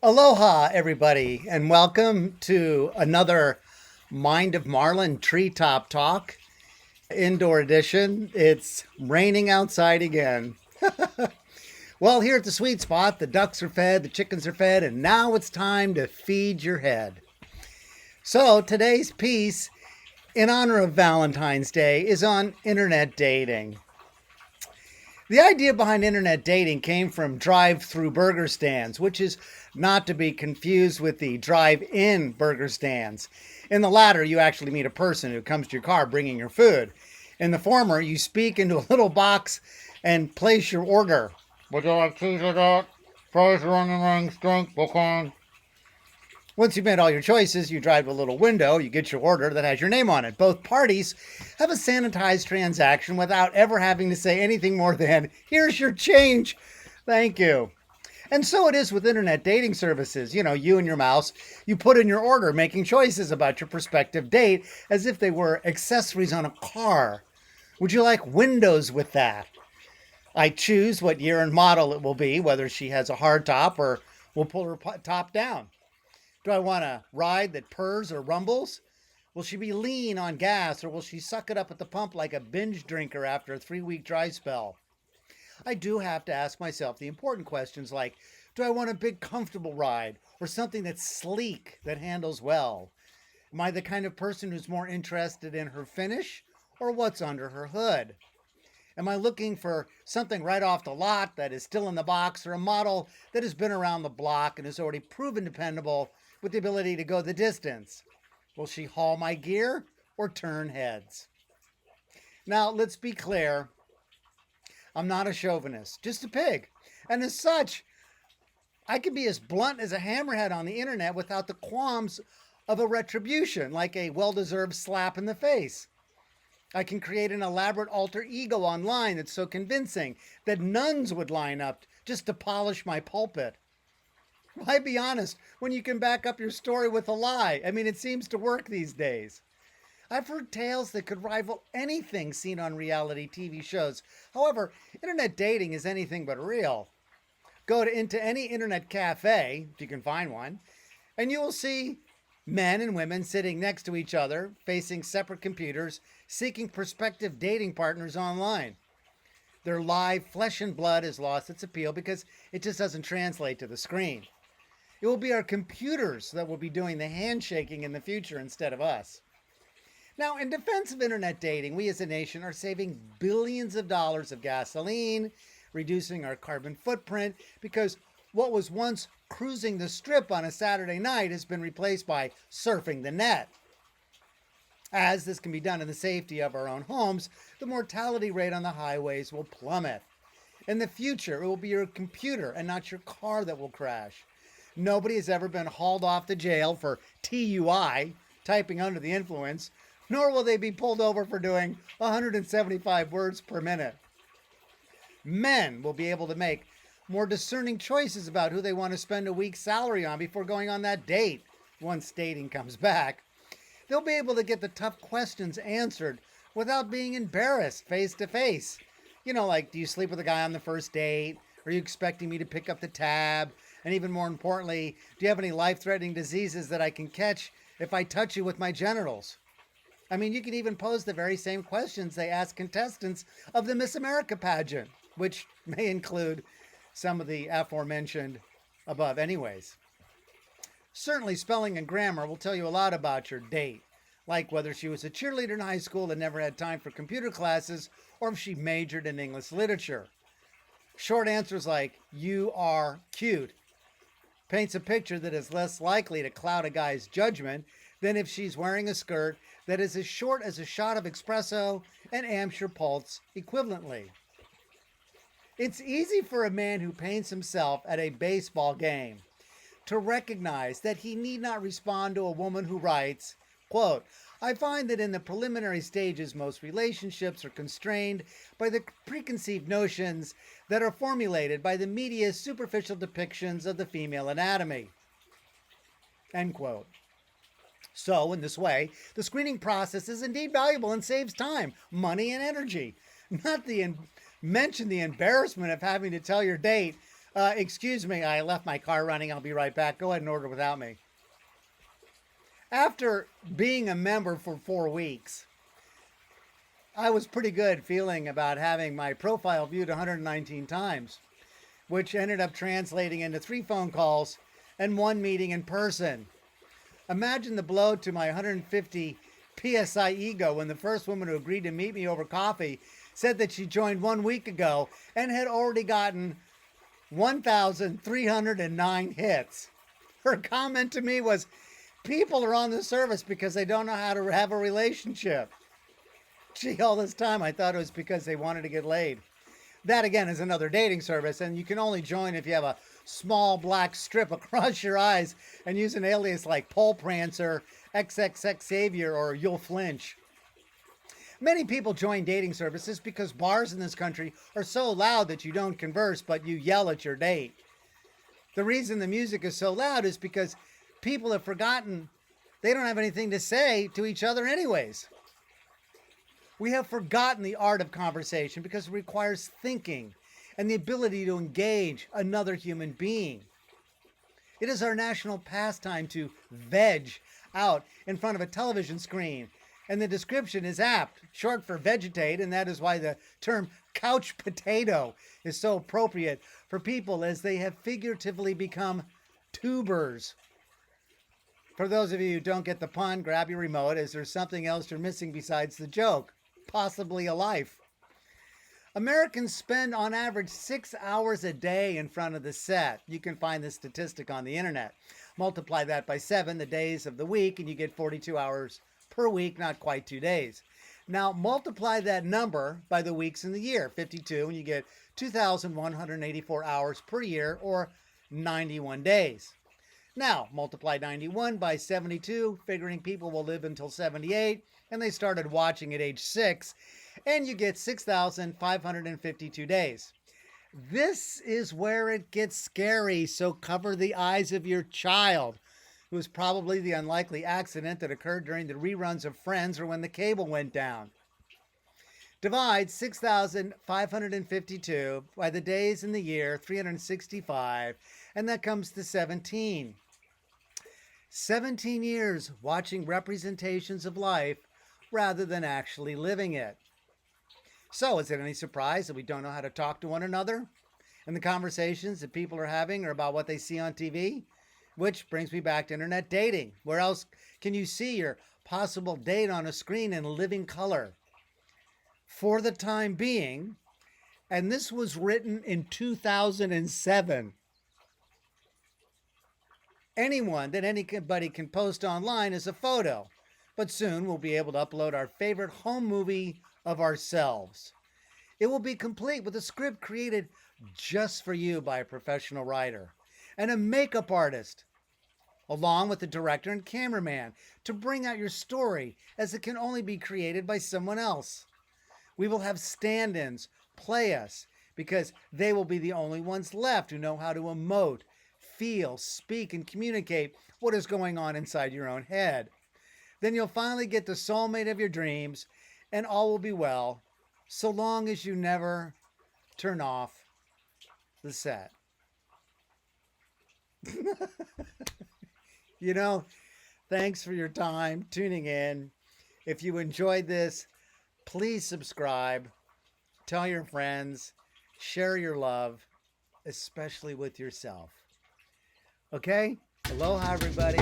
Aloha, everybody, and welcome to another Mind of Marlin Treetop Talk indoor edition. It's raining outside again. Well, here at the sweet spot, the ducks are fed, the chickens are fed, and now it's time to feed your head. So, today's piece, in honor of Valentine's Day, is on internet dating. The idea behind internet dating came from drive through burger stands, which is not to be confused with the drive in burger stands. In the latter, you actually meet a person who comes to your car bringing your food. In the former, you speak into a little box and place your order. Would you like cheese with that? Fries, onion rings, drink, popcorn. Once you've made all your choices, you drive to a little window, you get your order that has your name on it. Both parties have a sanitized transaction without ever having to say anything more than, here's your change. Thank you. And so it is with internet dating services. You and your mouse, you put in your order, making choices about your prospective date as if they were accessories on a car. Would you like windows with that? I choose what year and model it will be, whether she has a hard top or we'll pull her top down. Do I want a ride that purrs or rumbles? Will she be lean on gas or will she suck it up at the pump like a binge drinker after a 3-week dry spell? I do have to ask myself the important questions like, do I want a big comfortable ride or something that's sleek that handles well? Am I the kind of person who's more interested in her finish or what's under her hood? Am I looking for something right off the lot that is still in the box or a model that has been around the block and is already proven dependable with the ability to go the distance? Will she haul my gear or turn heads? Now, let's be clear. I'm not a chauvinist, just a pig. And as such, I can be as blunt as a hammerhead on the internet without the qualms of a retribution, like a well-deserved slap in the face. I can create an elaborate alter ego online that's so convincing that nuns would line up just to polish my pulpit. Why be honest when you can back up your story with a lie? I mean, it seems to work these days. I've heard tales that could rival anything seen on reality TV shows. However, internet dating is anything but real. Into any internet cafe, if you can find one, and you will see men and women sitting next to each other, facing separate computers, seeking prospective dating partners online. Their live flesh and blood has lost its appeal because it just doesn't translate to the screen. It will be our computers that will be doing the handshaking in the future instead of us. Now, in defense of internet dating, we as a nation are saving billions of dollars of gasoline, reducing our carbon footprint, because what was once cruising the strip on a Saturday night has been replaced by surfing the net. As this can be done in the safety of our own homes, the mortality rate on the highways will plummet. In the future, it will be your computer and not your car that will crash. Nobody has ever been hauled off to jail for TUI, typing under the influence, nor will they be pulled over for doing 175 words per minute. Men will be able to make more discerning choices about who they want to spend a week's salary on before going on that date once dating comes back. They'll be able to get the tough questions answered without being embarrassed face to face. Like, do you sleep with a guy on the first date? Are you expecting me to pick up the tab? And even more importantly, do you have any life-threatening diseases that I can catch if I touch you with my genitals? I mean, you can even pose the very same questions they ask contestants of the Miss America pageant, which may include some of the aforementioned above anyways. Certainly, spelling and grammar will tell you a lot about your date, like whether she was a cheerleader in high school that never had time for computer classes, or if she majored in English literature. Short answers like, you are cute, paints a picture that is less likely to cloud a guy's judgment than if she's wearing a skirt that is as short as a shot of espresso and Amsher Pulse equivalently. It's easy for a man who paints himself at a baseball game to recognize that he need not respond to a woman who writes, quote, I find that in the preliminary stages, most relationships are constrained by the preconceived notions that are formulated by the media's superficial depictions of the female anatomy. End quote. So, in this way, the screening process is indeed valuable and saves time, money, and energy. Not mention the embarrassment of having to tell your date Excuse me, I left my car running. I'll be right back. Go ahead and order without me. After being a member for 4 weeks, I was pretty good feeling about having my profile viewed 119 times, which ended up translating into 3 phone calls and 1 meeting in person. Imagine the blow to my 150 PSI ego when the first woman who agreed to meet me over coffee said that she joined 1 week ago and had already gotten 1,309 hits. Her comment to me was, people are on the service because they don't know how to have a relationship. Gee, all this time I thought it was because they wanted to get laid. That again is another dating service, and you can only join if you have a small black strip across your eyes and use an alias like Pole Prancer, XXX Savior, or You'll Flinch. Many people join dating services because bars in this country are so loud that you don't converse, but you yell at your date. The reason the music is so loud is because people have forgotten they don't have anything to say to each other anyways. We have forgotten the art of conversation because it requires thinking and the ability to engage another human being. It is our national pastime to veg out in front of a television screen. And the description is apt, short for vegetate, and that is why the term couch potato is so appropriate for people as they have figuratively become tubers. For those of you who don't get the pun, grab your remote, as there's something else you're missing besides the joke, possibly a life. Americans spend on average 6 hours a day in front of the set. You can find this statistic on the internet. Multiply that by 7, the days of the week, and you get 42 hours per week, not quite 2 days. Now multiply that number by the weeks in the year, 52, and you get 2,184 hours per year, or 91 days. Now multiply 91 by 72, figuring people will live until 78, and they started watching at age 6, and you get 6,552 days. This is where it gets scary, so cover the eyes of your child, who was probably the unlikely accident that occurred during the reruns of Friends or when the cable went down. Divide 6,552 by the days in the year, 365, and that comes to 17. 17 years watching representations of life rather than actually living it. So, is it any surprise that we don't know how to talk to one another? And the conversations that people are having are about what they see on TV? Which brings me back to internet dating. Where else can you see your possible date on a screen in living color? For the time being, and this was written in 2007, anybody can post online is a photo, but soon we'll be able to upload our favorite home movie of ourselves. It will be complete with a script created just for you by a professional writer and a makeup artist, along with the director and cameraman, to bring out your story as it can only be created by someone else. We will have stand-ins play us because they will be the only ones left who know how to emote, feel, speak, and communicate what is going on inside your own head. Then you'll finally get the soulmate of your dreams, and all will be well, so long as you never turn off the set. You know, thanks for your time tuning in. If you enjoyed this, please subscribe, tell your friends, share your love, especially with yourself. Okay? Aloha, everybody.